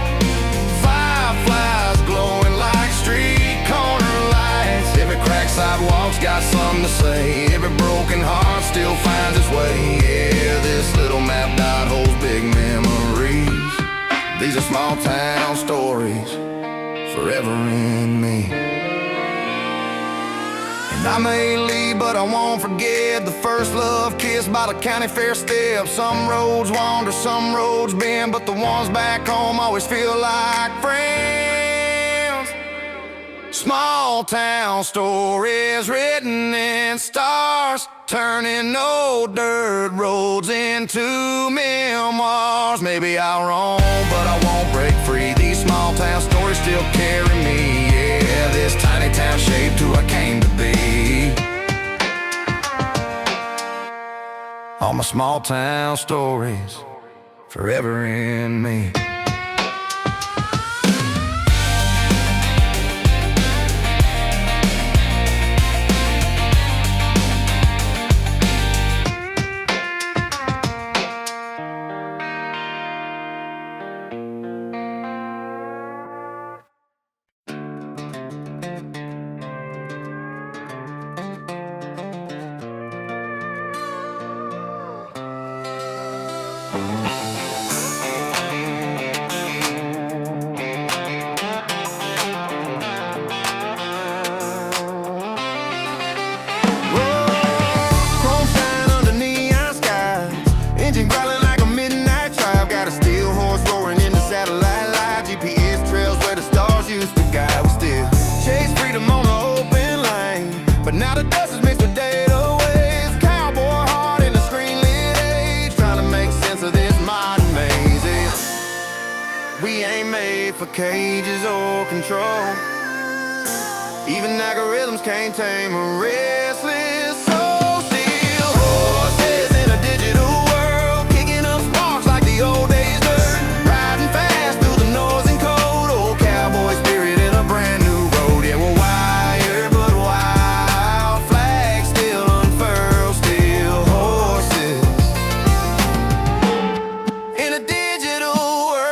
Fireflies glowing like street corner lights. Every cracked sidewalk's got something to say. Every broken heart still finds its way. Yeah, this little map dot holds big memories. These are small town stories forever in me. And I may leave, but I won't forget the first love kiss by the county fair steps. Some roads wander, some roads bend, but the ones back home always feel like friends. Small town stories written in stars, turning old dirt roads into memoirs. Maybe I'll roam, but I won't break free. These small town stories still carry me. Yeah, this tiny town shaped who I came to be. All my small town stories forever in me. But now the dust is mixed with data waves. Cowboy heart in a screen-lit age, trying to make sense of this modern maze. We ain't made for cages or control. Even algorithms can't tame a restless soul. Still horses in a digital world, kicking up sparks like the old days dirt. Riding fast through the noise and cold, old cowboy spirit in a brand new road. Yeah, we're wired but wild, flags still unfurled, still horses in a digital world.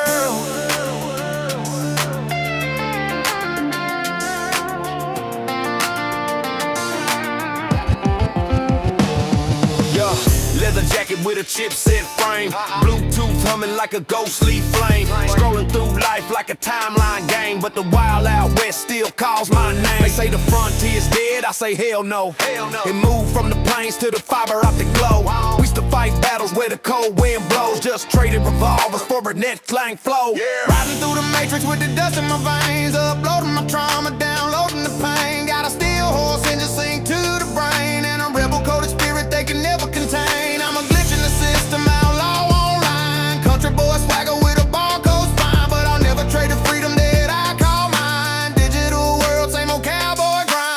Leather jacket with a chipset frame, Bluetooth humming like a ghostly flame. Scrolling through life like a timeline game, but the wild out west still calls my name. They say the frontier's dead, I say hell no. It moved from the plains to the fiber optic glow. We used to fight battles where the cold wind blows, just traded revolvers for a net clang flow. Riding through the matrix with the dust in my veins, uploading my trauma, downloading the pain. Got a steel horse engine sing to the brain, and a rebel coded spirit they can never contain. I'm a glitch in the system, outlaw online, country boy swagger with a barcode spine. But I'll never trade the freedom that I call mine. Digital world, same old cowboy grind.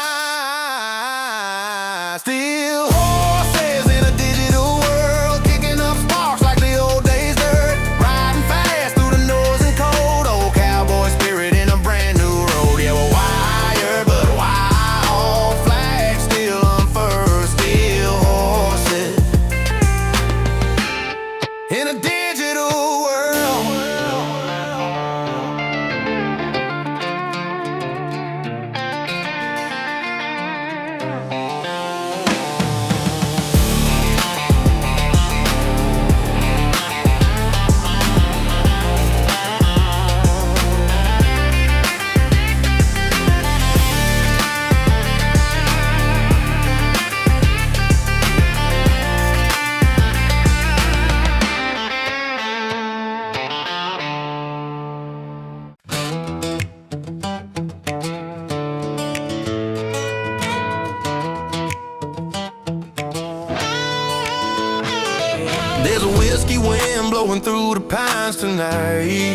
Still horses in a digital world, kicking up sparks like the old days dirt. Riding fast through the noise and cold, old cowboy spirit in a brand new road. Yeah, we're wired but wild, flags still unfurled, still horses in a digital world. There's a whiskey wind blowing through the pines tonight,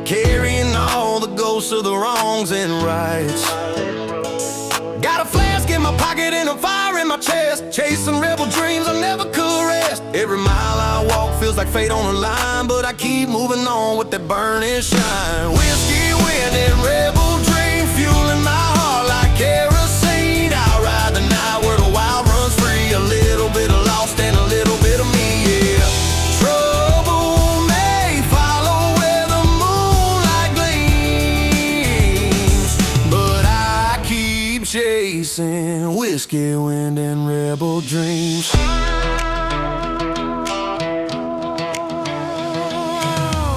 carrying all the ghosts of the wrongs and rights. Got a flask in my pocket and a fire in my chest, chasing rebel dreams I never could rest. Every mile I walk feels like fate on the line, but I keep moving on with that burning shine. Whiskey wind and rebel dream, fueling my heart like kerosene. I'll ride the night where the wild runs free, a little bit of lost and a little bit of me, yeah. Trouble may follow where the moonlight gleams, but I keep chasing whiskey wind and rebel dreams.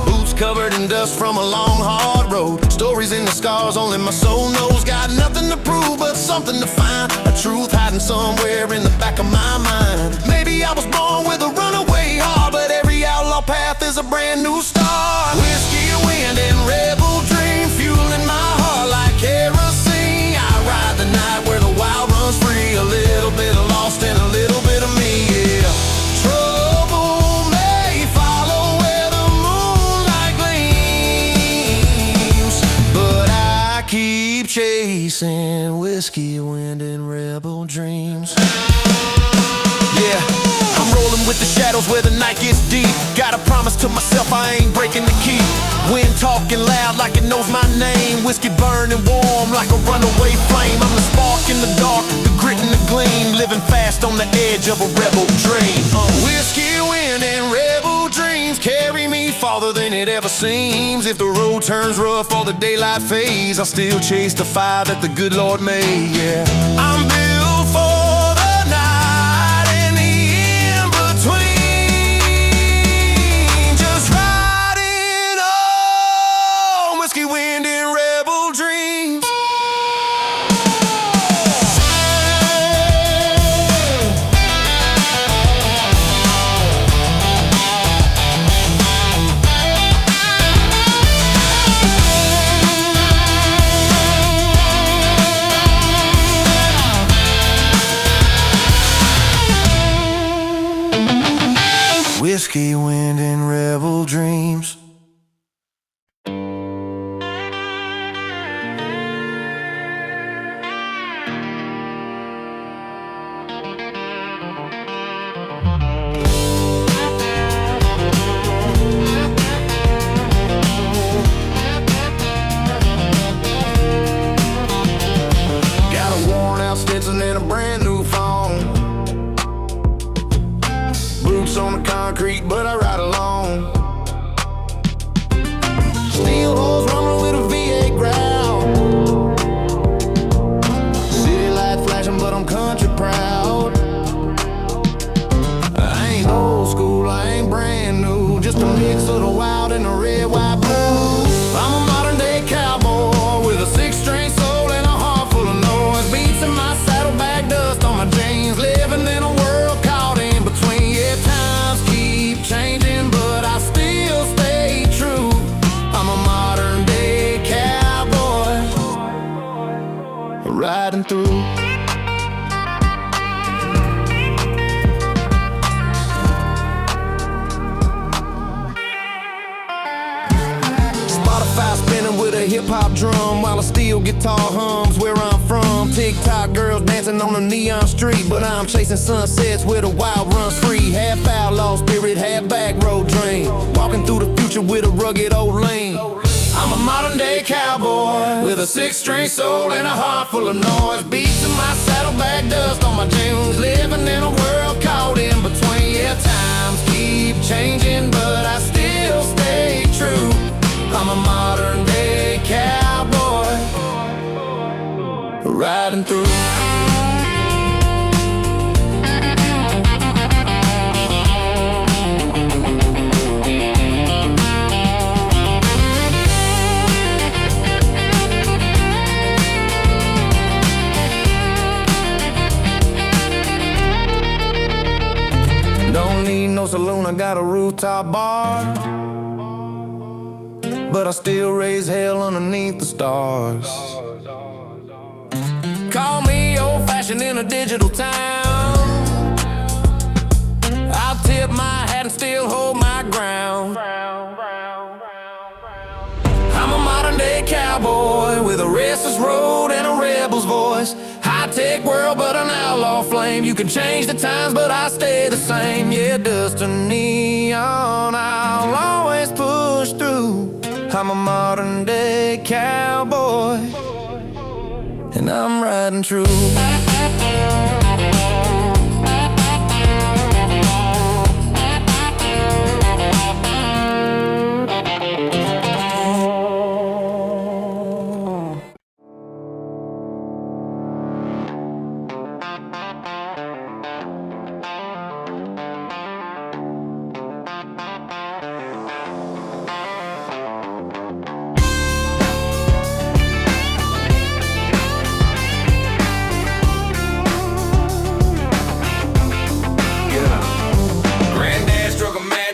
Boots covered in dust from a long hard road, stories in the scars only my soul knows. Got nothing to prove but something to find, a truth hiding somewhere in the back of my mind. Maybe I was born with a runaway heart, but every outlaw path is a brand new start. Whiskey wind and rebel dream, fueling my heart like chasing whiskey, wind, and rebel dreams. Yeah, I'm rolling with the shadows where the night gets deep. Got a promise to myself I ain't breaking the key. Wind talking loud like it knows my name. Whiskey burning warm like a runaway flame. I'm the spark in the dark, the grit and the gleam. Living fast on the edge of a rebel dream. Whiskey, wind, and rebel dreams carry me farther than it ever seems. If the road turns rough or the daylight fades, I'll still chase the fire that the good Lord made. Yeah, I'm built for the night and the in-between. Just riding on whiskey, wind, and rebel dreams. Whiskey, wind, and rebel dreams. Got a worn out Stetson and a brand new phone. Boots on the concrete, but I ride alone. Steel hose rumble with a V8 growl. City light flashing, but I'm country proud. I ain't old school, I ain't brand new. Just a mix of the wild and the red, white, blue. I'm a modern day cowboy with a six-string soul and a heart full of noise. Beats in my saddlebag, dust on my jeans. Living in a world caught in between. Yeah, times keep changing, but I still stay true. I'm a modern day cowboy riding through. Spotify spinning with a hip-hop drum while a steel guitar hums where I'm from. TikTok girls dancing on a neon street, but I'm chasing sunsets where the wild runs free. Half outlaw spirit, half back road dream. Walking through the future with a rugged old lean. I'm a modern day cowboy with a six-string soul and a heart full of noise. Beats in my saddlebag, dust on my jeans. Living in a world caught in between. Yeah, times keep changing, but I still stay true. I'm a modern day cowboy riding through. Don't need no saloon, I got a rooftop bar, but I still raise hell underneath the stars. Call me old-fashioned in a digital town. I'll tip my hat and still hold my ground. I'm a modern-day cowboy with a restless road and a rebel's voice. High-tech world, but an outlaw flame. You can change the times, but I stay the same. Yeah, dust and neon, I'll always push through. I'm a modern-day cowboy, and I'm riding true.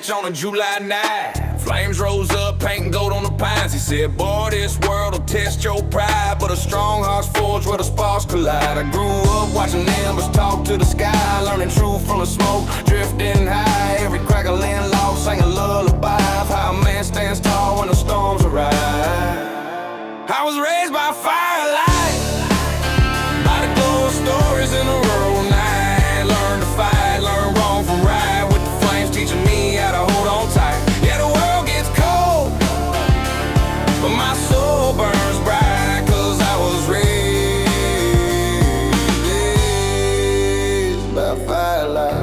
On a July night, flames rose up, painting gold on the pines. He said, boy, this world will test your pride, but a strong heart's forged where the sparks collide. I grew up watching embers talk to the sky, learning truth from the smoke, drifting high. Every crackling log sang a lullaby of how a man stands tall when the storms arise. I was raised by firelight, by the glow of stories in a rural night. Learn to fight, learn wrong from right, with the flames teaching me how to hold on tight. Yeah, the world gets cold, but my soul burns bright, 'cause I was raised by firelight.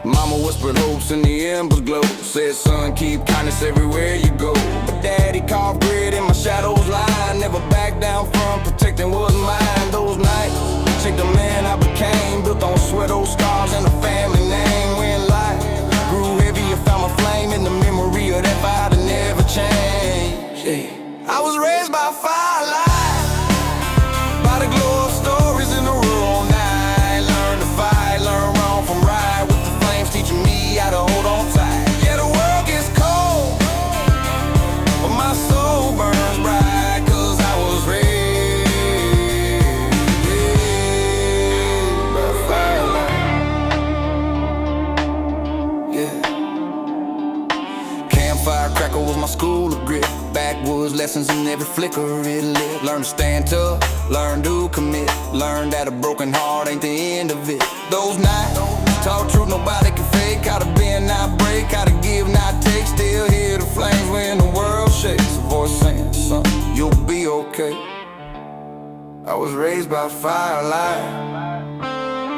Mama whispered hopes in the embers glow, said son, keep kindness everywhere you go. But daddy carved grit in my shadows line, never back down from protecting what's mine. Those nights shaped the man I became, built on sweat, old scars, and a family name. When life grew heavy, I found my flame in the memory of that fire that never changed. I was raised by firelight, by the glow of stories in the rural night. Learn to fight, learn wrong from right, with the flames teaching me how to hold on tight. Yeah, the world gets cold, but my soul burns bright, 'cause I was raised by firelight. Yeah. Campfire crackle was my school of grit, backwoods lessons in every flicker it lit. Learn to stand tough, learn to commit, learn that a broken heart ain't the end of it. Those nights taught truth nobody can fake, how to bend, not break, how to give, not take. Still hear the flames when the world shakes, a voice saying, son, you'll be okay. I was raised by firelight,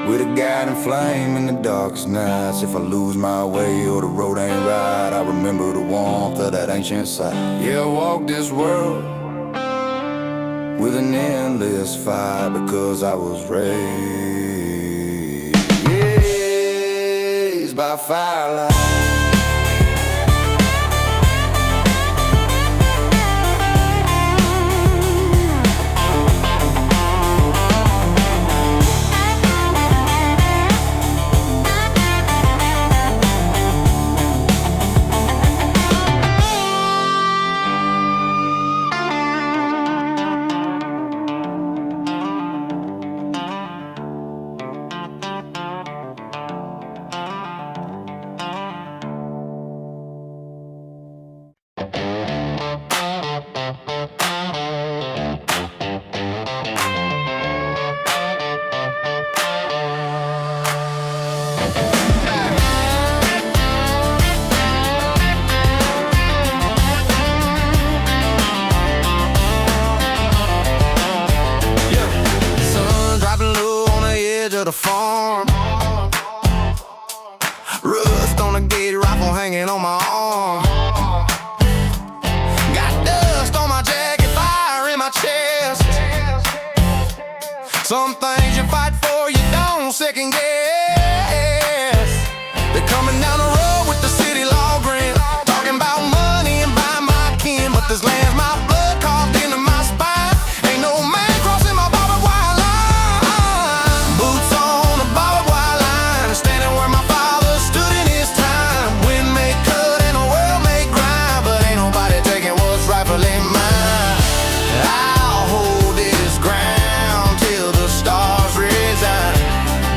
with a guiding flame in the darkest nights. If I lose my way or the road ain't right, I remember the warmth of that ancient sight. Yeah, I walk this world with an endless fire, because I was raised by firelight. The farm, rust on a gauge rifle hanging on my arm. Got dust on my jacket, fire in my chest. Some things you fight for, you don't second guess. They're coming down the road with the city law grin, talking about money and buying my kin, but this land's my blood carved into my spine. Ain't no man crossing my barbed wire line. Boots on the barbed wire line, standing where my father stood in his time. Wind may cut and the world may grind, but ain't nobody taking what's rightfully mine. I'll hold this ground till the stars resign.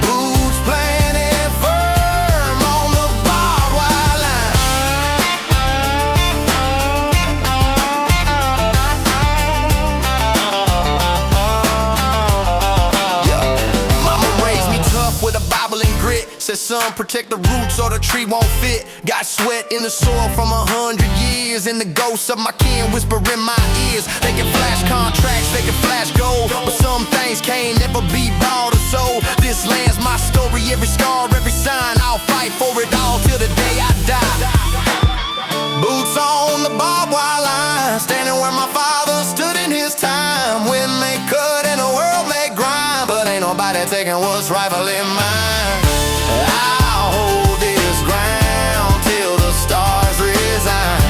Boots planted firm on the barbed wire line. Mama raised me tough with a Bible and grit. Said son, protect the roots or the tree won't fit. Got sweat in the soil from 100 years, and the ghosts of my kin whisper in my ears. They can flash contracts, they can flash gold, but some things can't never be bought or sold. This land's my story, every scar, every sign. I'll fight for it all till the day I die. Boots on the barbed wire line, standing where my father stood in his time. Wind may cut and the world may grind, but ain't nobody taking what's rightfully mine. I'll hold this ground till the stars resign.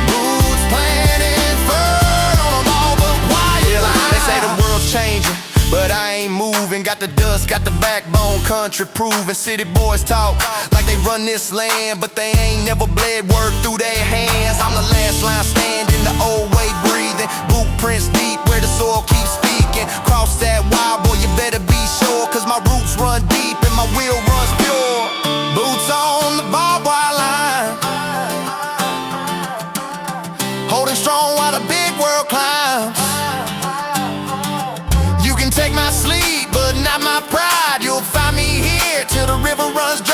Boots planted firm on a barbed wire line. They say the world's changing, but I ain't moving. Got the dust, got the backbone, country proving. City boys talk like they run this land, but they ain't never bled word through their hands. I'm the last line standing, the old way breathing. Blueprints deep where the soil keeps speaking. Cross that wild boy, you better be sure, 'cause my roots run deep and my will runs